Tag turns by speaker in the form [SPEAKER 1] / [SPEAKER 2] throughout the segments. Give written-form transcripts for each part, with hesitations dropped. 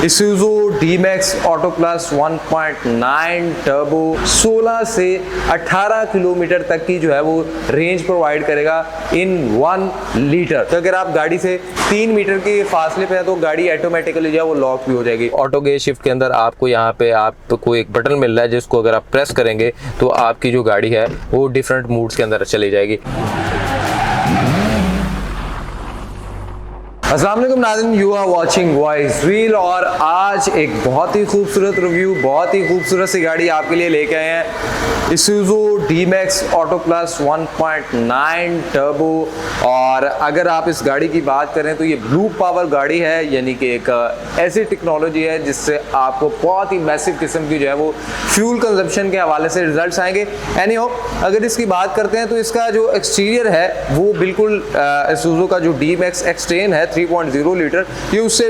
[SPEAKER 1] Isuzu D-Max Auto Plus 1.9 turbo 16 से 18 kilometre तक की जो है वो रेंज प्रोवाइड करेगा इन 1 लीटर। तो अगर आप गाड़ी से 3 मीटर के फासले पे है तो गाड़ी ऑटोमेटिकली जो है वो लॉक भी हो जाएगी। ऑटो गियर शिफ्ट के अंदर आपको यहाँ पे आपको एक बटन मिल रहा है जिसको अगर आप प्रेस करेंगे तो आपकी जो गाड़ी है वो डिफरेंट मूड्स के अंदर चली जाएगी। अस्सलाम वालेकुम नाज़रीन, you are watching Voice Wheel और आज एक बहुत ही खूबसूरत रिव्यू, बहुत ही खूबसूरत सी गाड़ी आपके लिए लेके आए हैं। Isuzu D-Max Auto Plus 1.9 turbo. और अगर आप इस गाड़ी की बात करें तो ये ब्लू पावर गाड़ी है, यानी कि एक ऐसी टेक्नोलॉजी है जिससे आपको बहुत ही मैसिव किस्म की जो है वो फ्यूल कंजप्शन के हवाले से रिजल्ट्स आएंगे। एनीहो, अगर इसकी बात करते हैं तो इसका जो एक्सटीरियर है वो बिल्कुल Isuzu का जो D-Max X10 है 3.0 लीटर, ये उससे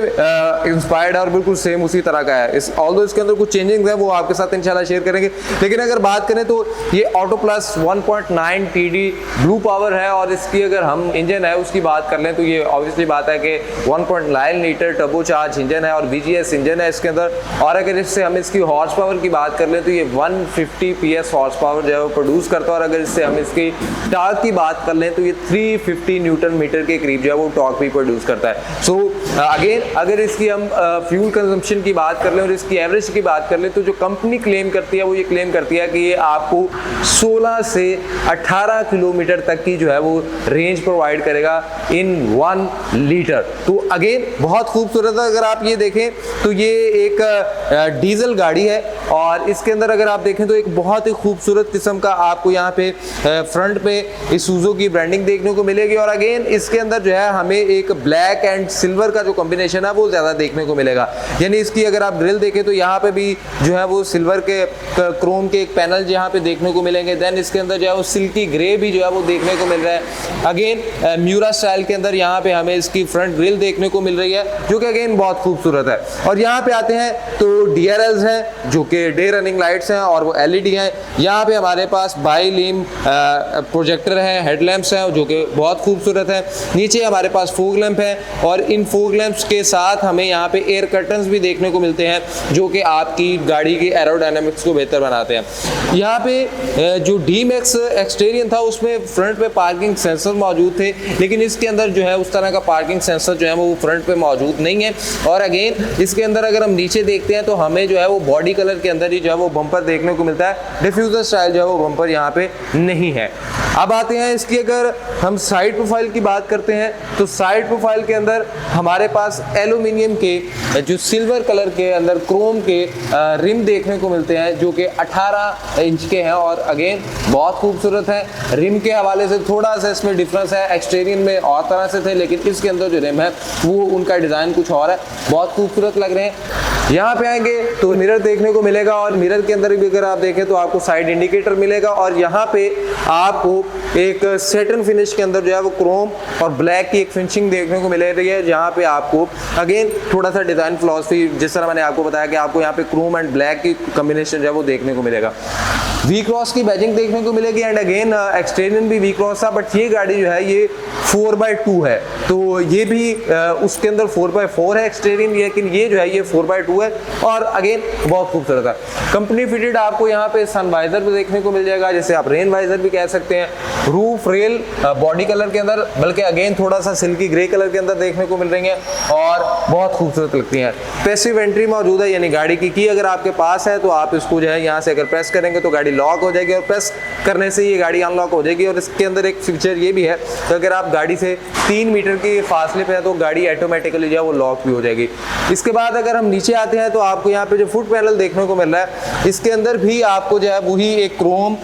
[SPEAKER 1] इंस्पायर्ड है और बिल्कुल सेम उसी तरह का है। ऑल्दो इसके अंदर कुछ चेंजिंग है वो आपके साथ इंशाल्लाह शेयर करेंगे। लेकिन अगर बात करें तो ये auto plus 1.9 TD blue power है और इसकी अगर हम इंजन है उसकी बात कर लें तो ये ऑब्वियसली बात है कि 1.9 लीटर टर्बो चार्ज इंजन है और VGS इंजन है इसके अंदर। और अगर इससे हम इसकी हॉर्स पावर की बात कर लें तो ये 150 PS हॉर्स पावर जो है वो प्रोड्यूस करता है। और अगर इससे हम इसकी टॉर्क की बात कर लें तो ये 350 न्यूटन मीटर के करीब जो है वो टॉर्क भी प्रोड्यूस करता है। सो अगेन अगर इसकी हम फ्यूल कंजम्पशन की बात कर लें और इसकी एवरेज की बात कर लें तो जो कंपनी क्लेम करती है वो ये क्लेम करती है कि ये आपको 16 से 18 किलोमीटर तक की जो है वो रेंज प्रोवाइड करेगा इन 1 लीटर। तो अगेन बहुत खूबसूरत है। अगर आप ये देखें तो ये एक डीजल गाड़ी है और इसके अंदर अगर आप देखें तो एक बहुत ही खूबसूरत किस्म का आपको यहाँ पे फ्रंट पे Isuzu की ब्रांडिंग देखने को मिलेगी। और अगेन इसके अंदर जो है हमें एक ब्लैक एंड सिल्वर का जो कॉम्बिनेशन है वो ज्यादा देखने को मिलेगा। यानी इसकी अगर आप ग्रिल देखें तो यहाँ पे भी जो है वो सिल्वर के क्रोम के एक पैनल यहाँ पे देखने को मिलेंगे। देन इसके अंदर जो है वो सिल्की ग्रे भी जो है वो देखने को मिल रहा है। अगेन म्यूरा स्टाइल के अंदर यहाँ पे हमें इसकी फ्रंट ग्रिल देखने को मिल रही है जो कि अगेन बहुत खूबसूरत है। और यहाँ पे आते हैं तो DRLs हैं जो कि डे रनिंग लाइट्स हैं और वो LED हैं। यहाँ पे हमारे पास बाई लीम प्रोजेक्टर है, हेडलैम्प्स हैं जो कि बहुत खूबसूरत है। नीचे हमारे पास फोग लैंप है और इन फोग लैंप्स के साथ हमें यहाँ पे एयर कर्टन्स भी देखने को मिलते हैं जो कि आपकी गाड़ी की एरोडायनामिक्स को बेहतर बनाते हैं। यहाँ पे जो D-Max एक्सटेरियन था उसमें फ्रंट पे पार्किंग सेंसर मौजूद थे, लेकिन इसके अंदर जो है उस तरह का पार्किंग सेंसर जो है वो फ्रंट पे मौजूद नहीं है। और अगेन इसके अंदर अगर हम नीचे देखते हैं तो हमें जो है वो बॉडी कलर के अंदर ही जो है वो बम्पर देखने को मिलता है। डिफ्यूजर स्टाइल जो है वो बम्पर यहाँ पे नहीं है। अब आते हैं इसकी अगर हम साइड प्रोफाइल की बात करते हैं तो साइड प्रोफाइल के अंदर हमारे पास एल्यूमिनियम के जो सिल्वर कलर के अंदर क्रोम के रिम देखने को मिलते हैं जो कि 18 इंच के हैं और अगेन बहुत खूबसूरत है। रिम के हवाले से थोड़ा सा इसमें डिफरेंस है, एक्सटेरियर में और तरह से थे लेकिन इसके अंदर जो रिम है वो उनका डिज़ाइन कुछ और है, बहुत खूबसूरत लग रहे हैं। यहाँ पे आएंगे तो मिरर देखने को मिलेगा और मिरर के अंदर भी अगर आप देखें तो आपको साइड इंडिकेटर मिलेगा और यहाँ पे आपको एक सैटिन फिनिश के अंदर जो है वो क्रोम और ब्लैक की एक फिनिशिंग देखने को मिल रही है जहाँ पे आपको अगेन थोड़ा सा डिज़ाइन फिलॉसफी जिस तरह मैंने आपको बताया कि आपको यहाँ पे क्रोम एंड ब्लैक की कॉम्बिनेशन जो है वो देखने को मिलेगा। वी क्रॉस की बैजिंग देखने को मिलेगी एंड अगेन एक्सटेरियर भी वी क्रॉस था, बट ये गाड़ी जो है ये 4x2 है तो ये भी उसके अंदर 4x4 है एक्सटेरियर, लेकिन ये जो है ये 4x2 है और अगेन बहुत खूबसूरत है। कंपनी फिटेड आपको यहाँ पे सन वाइजर भी देखने को मिल जाएगा, जैसे आप रेन वाइजर भी कह सकते हैं। रूफ रेल बॉडी कलर के अंदर बल्कि अगेन थोड़ा सा सिल्की ग्रे कलर के अंदर देखने को मिल रही है और बहुत खूबसूरत लगती हैं। पैसिव एंट्री मौजूद है, यानी गाड़ी की अगर आपके पास है तो आप इसको जो है यहाँ से अगर प्रेस करेंगे तो गाड़ी लॉक हो जाएगी और प्रेस करने से ये गाड़ी अनलॉक हो जाएगी। और इसके अंदर एक फीचर ये भी है तो अगर आप गाड़ी से 3 मीटर के फासले पे है तो गाड़ी ऑटोमेटिकली जो है वो लॉक भी हो जाएगी। इसके बाद अगर हम नीचे आते हैं तो आपको यहाँ पे जो फुट पैनल देखने को मिल रहा है इसके अंदर भी आपको जो है वही एक क्रोम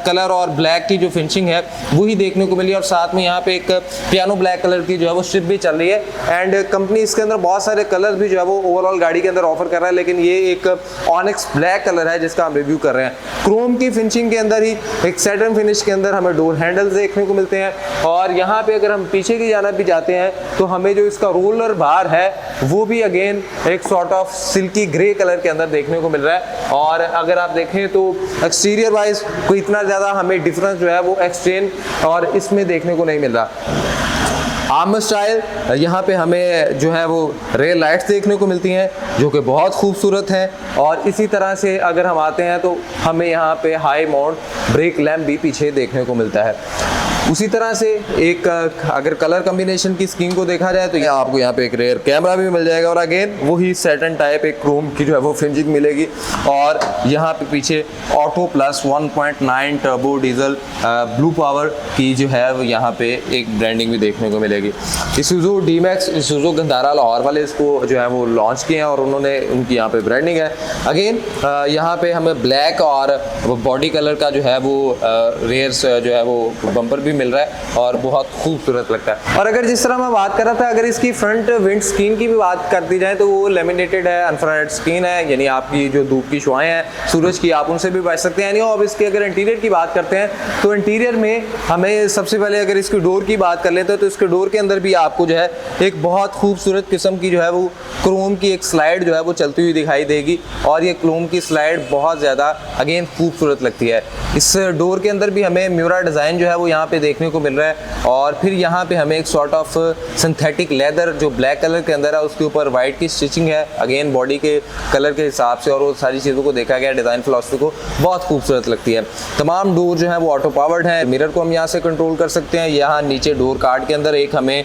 [SPEAKER 1] कलर और ब्लैक की जो फिनिशिंग है वही देखने को मिली और साथ में यहाँ पे एक पियानो ब्लैक कलर की जो है वो स्ट्रिप भी चल रही है। एंड कंपनी इसके अंदर बहुत सारे कलर भी जो है वो ओवरऑल गाड़ी के अंदर ऑफर कर रहा है, लेकिन ये एक ऑनिक्स ब्लैक कलर है जिसका हम रिव्यू कर रहे हैं। क्रोम की फिनिशिंग के अंदर ही एक सैटिन फिनिश के अंदर हमें डोर हैंडल्स देखने को मिलते हैं। और यहाँ पे अगर हम पीछे की जानब भी जाते हैं तो हमें जो इसका रोलर बार है वो भी अगेन एक sort of silky grey colour के अंदर देखने को मिल रहा है। और अगर आप देखें तो एक्सटीरियर वाइज कोई इतना ज़्यादा हमें डिफरेंस जो है वो एक्सचेंज और इसमें देखने को नहीं मिल रहा। Armour style. यहाँ पे हमें जो है वो रेयर लाइट्स देखने को मिलती हैं जो कि बहुत खूबसूरत हैं। और इसी तरह से अगर हम आते हैं तो हमें यहाँ पे हाई माउंट ब्रेक लैम्प भी पीछे देखने को मिलता है। उसी तरह से एक अगर कलर कम्बिनेशन की स्कीम को देखा जाए तो आपको यहाँ पे एक रेयर कैमरा भी मिल जाएगा और अगेन वही सैटर्न टाइप एक क्रोम की जो है वो फिनिशिंग मिलेगी। और यहाँ पे पीछे auto plus 1.9 turbo diesel blue power की जो है वो यहाँ पे एक ब्रांडिंग भी देखने को मिलेगी। इसूज़ू डी-मैक्स, इसूज़ू गंधारा लाहौर वाले इसको जो है वो लॉन्च किए हैं और उन्होंने उनकी यहाँ पे ब्रांडिंग है। अगेन यहाँ पे हमें ब्लैक और बॉडी कलर का जो है वो रेयर्स जो है वो बम्पर भी मिल रहा है और बहुत खूबसूरत लगता है। और अगर जिस तरह मैं बात कर रहा था, अगर इसकी फ्रंट विंड स्क्रीन की भी बात कर दी जाए तो वो लेमिनेटेड है, इंफ्रारेड स्क्रीन है, यानी आपकी जो धूप की शुआएं हैं सूरज की आप उनसे भी बच सकते हैं। यानी अब इसके अगर इंटीरियर की बात करते हैं तो इंटीरियर में हमें सबसे पहले अगर इसकी डोर की बात कर लेते हैं तो इसके डोर के अंदर भी आपको जो है एक बहुत खूबसूरत किस्म की जो है वो क्रोम की एक स्लाइड जो है वो चलती हुई दिखाई देगी और ये क्रोम की स्लाइड बहुत ज़्यादा अगेन खूबसूरत लगती है। इस डोर के अंदर भी हमें म्यूरा डिज़ाइन जो है वो यहाँ पे देखने को मिल रहा है और फिर यहाँ पे हमें एक सॉर्ट ऑफ सिंथेटिक लेदर जो ब्लैक कलर के अंदर है उसके ऊपर वाइट की स्टिचिंग है, अगेन बॉडी के कलर के हिसाब से और वो सारी चीज़ों को देखा गया डिज़ाइन फिलॉसफी को बहुत खूबसूरत लगती है। तमाम डोर जो है वो ऑटो पावर्ड हैं, मिरर को हम यहाँ से कंट्रोल कर सकते हैं। यहाँ नीचे डोर कार्ड के अंदर एक हमें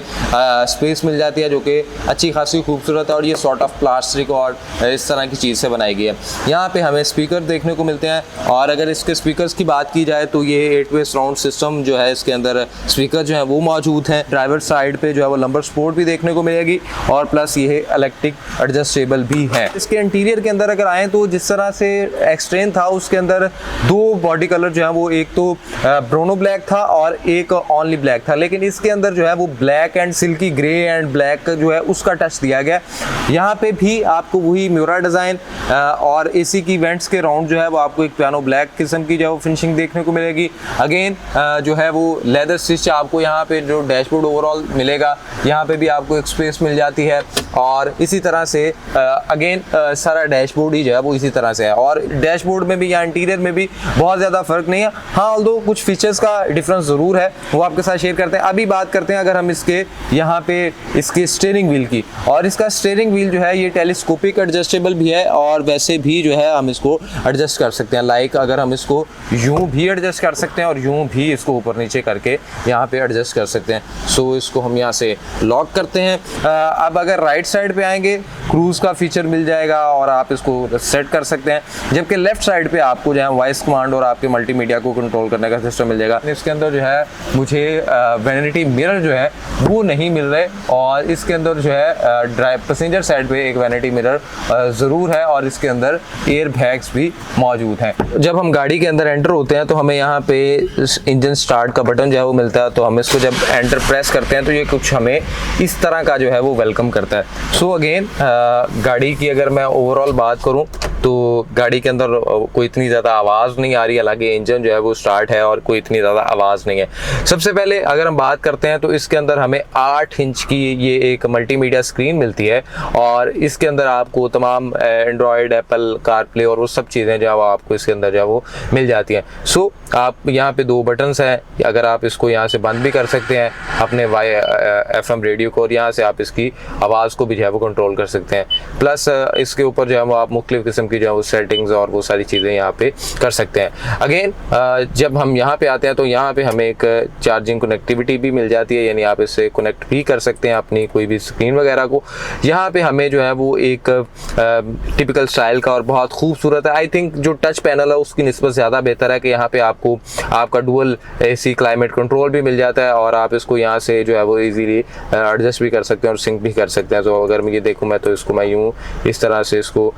[SPEAKER 1] स्पेस मिल जाती है जो कि अच्छी खासी खूबसूरत है और ये सॉर्ट ऑफ प्लास्टिक और इस तरह की चीज़ से बनाई गई है। यहाँ पे हमें स्पीकर देखने को मिलते हैं और अगर इसके स्पीकर्स की बात की जाए तो ये 8 वे साउंड सिस्टम जो है इसके अंदर स्पीकर जो है वो मौजूद हैं। ड्राइवर साइड पे जो है वो लंबर सपोर्ट भी देखने को मिलेगी और प्लस ये इलेक्ट्रिक एडजस्टेबल भी है। इसके इंटीरियर के अंदर अगर आएँ तो जिस तरह से एक्सट्रेन था उसके अंदर दो बॉडी कलर जो है वो एक तो ब्रोनो ब्लैक था और एक ऑनली ब्लैक था, लेकिन इसके अंदर जो है वो black and silkie grey and black जो है उसका टच दिया गया। यहाँ पे भी आपको वही म्यूरा डिज़ाइन और एसी की वेंट्स के राउंड जो है वो आपको एक पियानो ब्लैक किस्म की जो है वो फिनिशिंग देखने को मिलेगी। अगेन जो है वो लेदर स्टिच आपको यहाँ पे जो डैशबोर्ड ओवरऑल मिलेगा यहाँ पे भी आपको एक स्पेस मिल जाती है और इसी तरह से अगेन सारा डैशबोर्ड ही जो है वो इसी तरह से है और डैशबोर्ड में भी या इंटीरियर में भी बहुत ज़्यादा फर्क नहीं है। हाँ, ऑल्दो कुछ फीचर्स का डिफरेंस ज़रूर है, वो आपके साथ शेयर करते हैं। अभी बात करते हैं अगर हम इसके यहाँ पे इसके स्टीयरिंग व्हील की, और इसका स्टीयरिंग व्हील जो है ये टेलीस्कोपिक एडजस्टेबल भी है और वैसे भी जो है हम इसको एडजस्ट कर सकते हैं। लाइक अगर हम इसको यूं भी एडजस्ट कर सकते हैं और यूं भी इसको ऊपर नीचे करके यहाँ पे एडजस्ट कर सकते हैं। सो इसको हम यहाँ से लॉक करते हैं। अब अगर राइट साइड पे आएंगे क्रूज का फीचर मिल जाएगा और आप इसको सेट कर सकते हैं, जबकि लेफ्ट साइड पे आपको जो है वॉइस कमांड और आपके मल्टीमीडिया को कंट्रोल करने का सिस्टम मिल जाएगा। इसके अंदर जो है मुझे वैनिटी मिरर जो है वो नहीं मिल रहे और इसके अंदर जो है ड्राइव पैसेंजर साइड पे एक वैनिटी मिरर ज़रूर है और इसके अंदर एयर बैग्स भी मौजूद हैं। जब हम गाड़ी के अंदर एंटर होते हैं तो हमें यहाँ पे इंजन स्टार्ट का बटन जो है वो मिलता है, तो हम इसको जब एंटर प्रेस करते हैं तो ये कुछ हमें इस तरह का जो है वो वेलकम करता है। सो अगेन गाड़ी की अगर मैं ओवरऑल बात करूँ तो गाड़ी के अंदर कोई इतनी ज़्यादा आवाज़ नहीं आ रही, हालांकि इंजन जो है वो स्टार्ट है और कोई इतनी ज़्यादा आवाज़ नहीं है। सबसे पहले अगर हम बात करते हैं तो इसके अंदर हमें 8 इंच की ये एक मल्टीमीडिया स्क्रीन मिलती है और इसके अंदर आपको तमाम एंड्रॉयड, एप्पल कारप्ले और वो सब चीज़ें जो है आपको इसके अंदर जो है वो मिल जाती हैं। सो आप यहाँ पे 2 बटन्स हैं, अगर आप इसको यहाँ से बंद भी कर सकते हैं अपने FM रेडियो को और यहाँ से आप इसकी आवाज़ को भी जो है वो कंट्रोल कर सकते हैं। प्लस इसके ऊपर जो है वो आप मुख्तलिफ किस्म की जो है वो सेटिंग्स और वो सारी चीज़ें यहाँ पे कर सकते हैं। अगेन जब हम यहाँ पे आते हैं तो यहाँ पे हमें एक चार्जिंग कनेक्टिविटी भी मिल जाती है, यानी आप इससे कनेक्ट भी कर सकते हैं अपनी कोई भी स्क्रीन वगैरह को। यहाँ पे हमें जो है वो एक टिपिकल स्टाइल का और बहुत खूबसूरत है, आई थिंक जो टच पैनल है उसकी निस्बत ज़्यादा बेहतर है कि यहाँ पे आपको आपका डुअल AC क्लाइमेट कंट्रोल भी मिल जाता है और आप इसको यहाँ से जो है वो इजीली एडजस्ट भी कर सकते हैं और सिंक भी कर सकते हैं। तो अगर मैं ये देखूँ मैं तो इसको मैं यूँ इस तरह से इसको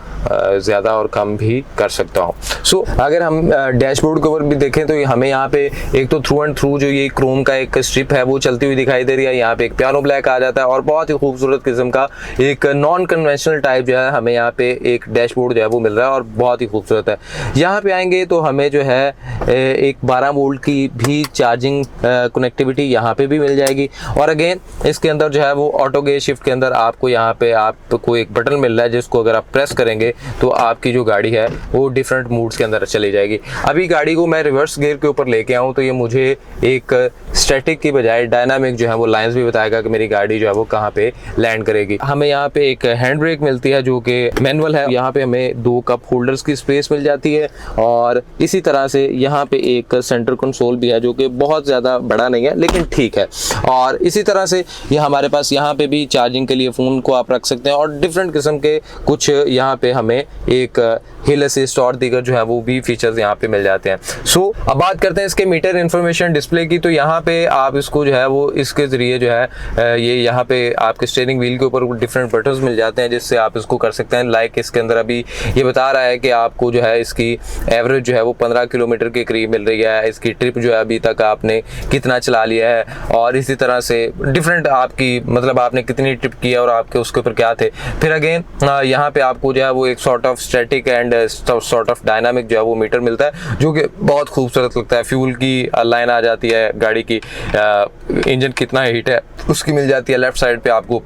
[SPEAKER 1] ज़्यादा और कम भी कर सकता हूँ। सो अगर हम डैशबोर्ड कवर भी देखें तो हमें यहाँ पे एक तो थ्रू एंड थ्रू जो ये क्रोम का एक स्ट्रिप है वो चलती हुई दिखाई दे रही है, यहाँ पे एक पियानो ब्लैक आ जाता है और बहुत ही खूबसूरत किस्म का एक नॉन कन्वेंशनल टाइप जो है हमें यहाँ पे एक डैशबोर्ड जो है वो मिल रहा है और बहुत ही खूबसूरत है। यहाँ पे आएंगे तो हमें जो है एक 12 वोल्ट की भी चार्जिंग कनेक्टिविटी यहाँ पे भी मिल जाएगी और अगेन इसके अंदर जो है वो ऑटो गेयर शिफ्ट के अंदर आपको यहाँ पे आपको एक बटन मिल रहा है जिसको अगर आप प्रेस करेंगे तो आपकी जो गाड़ी है वो डिफरेंट मूड्स के अंदर चली जाएगी। अभी गाड़ी को मैं रिवर्स गियर के ऊपर लेके आऊँ तो ये मुझे एक स्टैटिक की बजाय डायनामिक जो है वो लाइंस भी बताएगा कि मेरी गाड़ी जो है वो कहाँ पे लैंड करेगी। हमें यहाँ पे एक हैंड ब्रेक मिलती है जो कि मैनुअल है। यहाँ पे हमें 2 कप होल्डर्स की स्पेस मिल जाती है और इसी तरह से यहाँ पे एक सेंटर कंसोल भी है जो कि बहुत ज़्यादा बड़ा नहीं है लेकिन ठीक है। और इसी तरह से ये हमारे पास यहाँ पे भी चार्जिंग के लिए फ़ोन को आप रख सकते हैं और डिफरेंट किस्म के कुछ यहाँ पे हमें एक हिल असिस्ट और दीगर जो है वो भी फीचर्स यहाँ पे मिल जाते हैं। सो अब बात करते हैं इसके मीटर इन्फॉर्मेशन डिस्प्ले की। तो यहाँ पे आप इसको जो है वो इसके ज़रिए जो है ये यहाँ पे आपके स्टीयरिंग व्हील के ऊपर डिफरेंट बटन्स मिल जाते हैं जिससे आप इसको कर सकते हैं। लाइक इसके अंदर अभी ये बता रहा है कि आपको जो है इसकी एवरेज जो है वो 15 किलोमीटर के करीब मिल रही है। इसकी ट्रिप जो है अभी तक आपने कितना चला लिया है और इसी तरह से डिफरेंट आपकी मतलब आपने कितनी ट्रिप की है और आपके उसके ऊपर क्या थे। फिर अगेन यहाँ पे आपको जो है वो एक sort of static and sort of dynamic जो है वो मीटर मिलता है जो कि बहुत खूबसूरत लगता है। फ्यूल की लाइन आ जाती है, गाड़ी की इंजन कितना हीट है उसकी मिल जाती है। लेफ्ट साइड पे आपको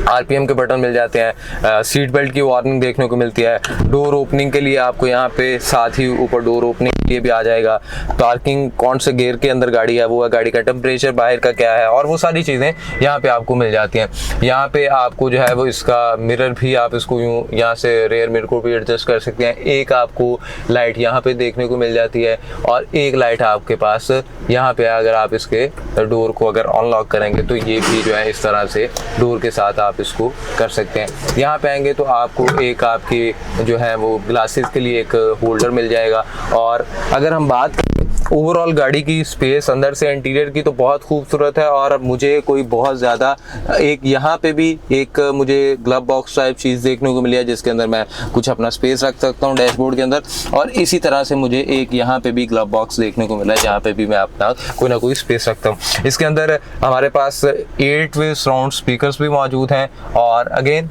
[SPEAKER 1] आरपीएम के बटन मिल जाते हैं। सीट बेल्ट की वार्निंग देखने को मिलती है। डोर ओपनिंग के लिए आपको यहाँ पे साथ ही ऊपर डोर ओपनिंग के लिए भी आ जाएगा। पार्किंग कौन से गियर के अंदर गाड़ी है वो है, गाड़ी का टेम्परेचर बाहर का क्या है और वो सारी चीज़ें यहाँ पे आपको मिल जाती हैं। यहाँ पे आपको जो है वो इसका मिरर भी आप इसको यूँ यहाँ से रेयर मिरर को भी एडजस्ट कर सकते हैं। एक आपको लाइट यहाँ पे देखने को मिल जाती है और एक लाइट आपके पास यहाँ पे अगर आप इसके डोर को अगर अनलॉक करेंगे तो ये भी जो है इस तरह से डोर के साथ आप इसको कर सकते हैं। यहाँ पे आएंगे तो आपको एक आपकी जो है वो ग्लासेस के लिए एक होल्डर मिल जाएगा। और अगर हम बात करें ओवरऑल गाड़ी की स्पेस अंदर से इंटीरियर की तो बहुत खूबसूरत है और मुझे कोई बहुत ज़्यादा एक यहाँ पे भी एक मुझे ग्लव बॉक्स टाइप चीज़ देखने को मिली है जिसके अंदर मैं कुछ अपना स्पेस रख सकता हूँ डैशबोर्ड के अंदर। और इसी तरह से मुझे एक यहाँ पे भी ग्लव बॉक्स देखने को मिला है जहाँ पे भी मैं अपना कोई ना कोई स्पेस रखता हूँ। इसके अंदर हमारे पास 8-वे साउंड स्पीकर्स भी मौजूद हैं और अगेन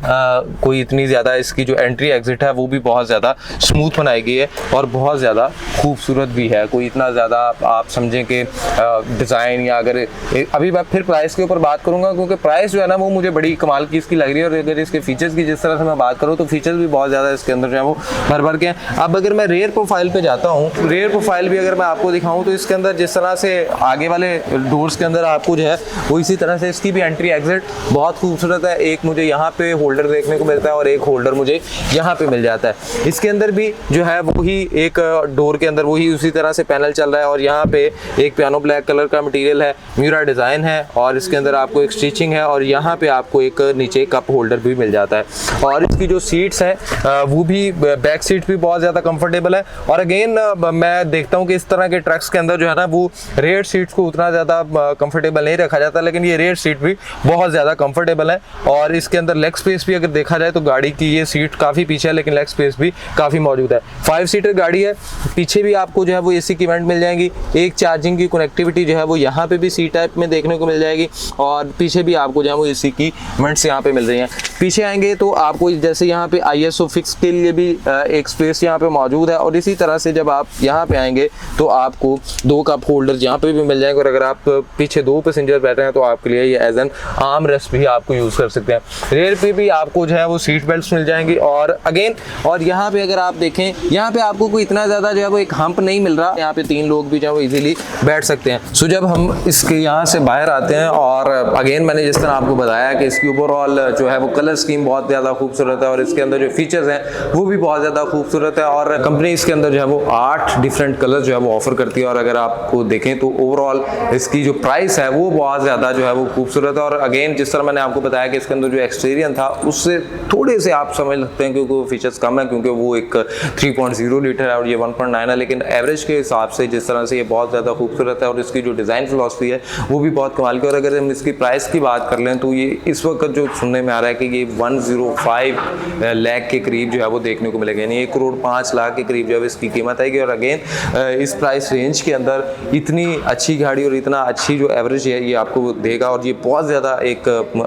[SPEAKER 1] कोई इतनी ज़्यादा इसकी जो एंट्री एग्जिट है वो भी बहुत ज़्यादा स्मूथ बनाई गई है और बहुत ज़्यादा खूबसूरत भी है। कोई इतना ज़्यादा आप समझें कि डिज़ाइन या अगर अभी मैं फिर प्राइस के ऊपर बात करूंगा क्योंकि प्राइस जो है ना वो मुझे बड़ी कमाल की इसकी लग रही है। और अगर इसके फीचर्स की जिस तरह से मैं बात करूं तो फीचर्स भी बहुत ज़्यादा इसके अंदर जो है वो भर भर के हैं। अब अगर मैं रेयर प्रोफाइल पे जाता हूँ, रेयर प्रोफाइल भी अगर मैं आपको दिखाऊँ तो इसके अंदर जिस तरह से आगे वाले डोर्स के अंदर आपको जो है वो इसी तरह से इसकी भी एंट्री एग्जिट बहुत खूबसूरत है। एक मुझे यहाँ पे होल्डर देखने को मिलता है और एक होल्डर मुझे यहाँ पे मिल जाता है। इसके अंदर भी जो है वही एक डोर के अंदर वही उसी तरह से पैनल चल रहा है और यहाँ पे एक पियानो ब्लैक कलर का मटेरियल है, म्यूरा डिज़ाइन है और इसके अंदर आपको एक स्टिचिंग है और यहाँ पे आपको एक नीचे कप होल्डर भी मिल जाता है। और इसकी जो सीट्स हैं वो भी बैक सीट भी बहुत ज़्यादा कंफर्टेबल है। और अगेन मैं देखता हूँ कि इस तरह के ट्रक्स के अंदर जो है ना वो रेयर सीट्स को उतना ज़्यादा कंफर्टेबल नहीं रखा जाता, लेकिन ये रेयर सीट भी बहुत ज़्यादा कंफर्टेबल है। और इसके अंदर लेग स्पेस भी अगर देखा जाए तो गाड़ी की ये सीट काफ़ी पीछे है लेकिन लेग स्पेस भी काफ़ी मौजूद है। 5 सीटर गाड़ी है। पीछे भी आपको जो है वो एसी की वेंट मिल जाएंगी। एक चार्जिंग की कनेक्टिविटी जो है वो यहाँ पे भी सी टाइप में देखने को मिल जाएगी और पीछे भी आपको जो है वो एसी की वेंट्स यहाँ पे मिल रही हैं। पीछे आएंगे तो आपको जैसे यहाँ पे ISO फिक्स के लिए भी एक स्पेस यहाँ पे मौजूद है। और इसी तरह से जब आप यहाँ पे आएंगे तो आपको 2 कप होल्डर यहाँ पे भी मिल जाएंगे और अगर आप पीछे 2 पैसेंजर बैठे हैं तो आपके लिए ये एज एन आर्म रेस्ट भी आपको यूज़ कर सकते हैं। रेयर पे भी आपको जो है वो सीट बेल्ट मिल जाएंगी। और अगेन और यहाँ पे अगर आप देखें यहाँ पे आपको कोई इतना ज़्यादा जो है वो एक हम्प नहीं मिल रहा। यहाँ पे 3 लोग भी जो है वो इजीली बैठ सकते हैं। सो जब हम इसके यहाँ से बाहर आते हैं और अगेन मैंने जिस तरह आपको बताया कि इसकी ओवरऑल जो है वो कलर स्कीम बहुत ज़्यादा खूबसूरत है और इसके अंदर जो फीचर्स हैं वो भी बहुत ज़्यादा खूबसूरत है। और कंपनी इसके अंदर जो है वो 8 डिफरेंट कलर जो है वो ऑफर करती है। और अगर आपको देखें तो ओवरऑल इसकी जो प्राइस है वो बहुत ज़्यादा जो है वो खूबसूरत है। और अगेन जिस तरह मैंने आपको बताया कि इसके अंदर जो एक्सटीरियर था उससे थोड़े से आप समझ लगते हैं क्योंकि वो फीचर्स कम है क्योंकि वो एक 3.0 लीटर है और ये 1.9 है, लेकिन एवरेज के हिसाब से जिस तरह से ये बहुत ज़्यादा खूबसूरत है और इसकी जो डिज़ाइन फिलॉसफी है वो भी बहुत कमाल की। और अगर हम इसकी प्राइस की बात कर लें तो ये इस वक्त जो सुनने में आ रहा है कि ये 105 लाख के करीब जो है वो देखने को मिलेगा, यानी 1.5 करोड़ के करीब जो है इसकी कीमत आएगी। और अगेन इस प्राइस रेंज के अंदर इतनी अच्छी गाड़ी और इतना अच्छी जो एवरेज है ये आपको देगा। और ये बहुत ज़्यादा एक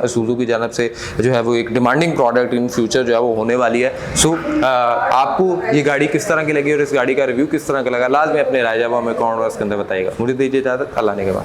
[SPEAKER 1] सुजुकी की जानब से जो है वो एक डिमांडिंग प्रोडक्ट इन फ्यूचर जो है वो होने वाली है। सो आपको ये गाड़ी किस तरह की लगी और इस गाड़ी का रिव्यू किस तरह का लगा, लाजमी अपने राय जवाब में कमेंट बॉक्स के अंदर बताइएगा। मुझे दीजिए इजाज़त, अल्लाह ने के बाद।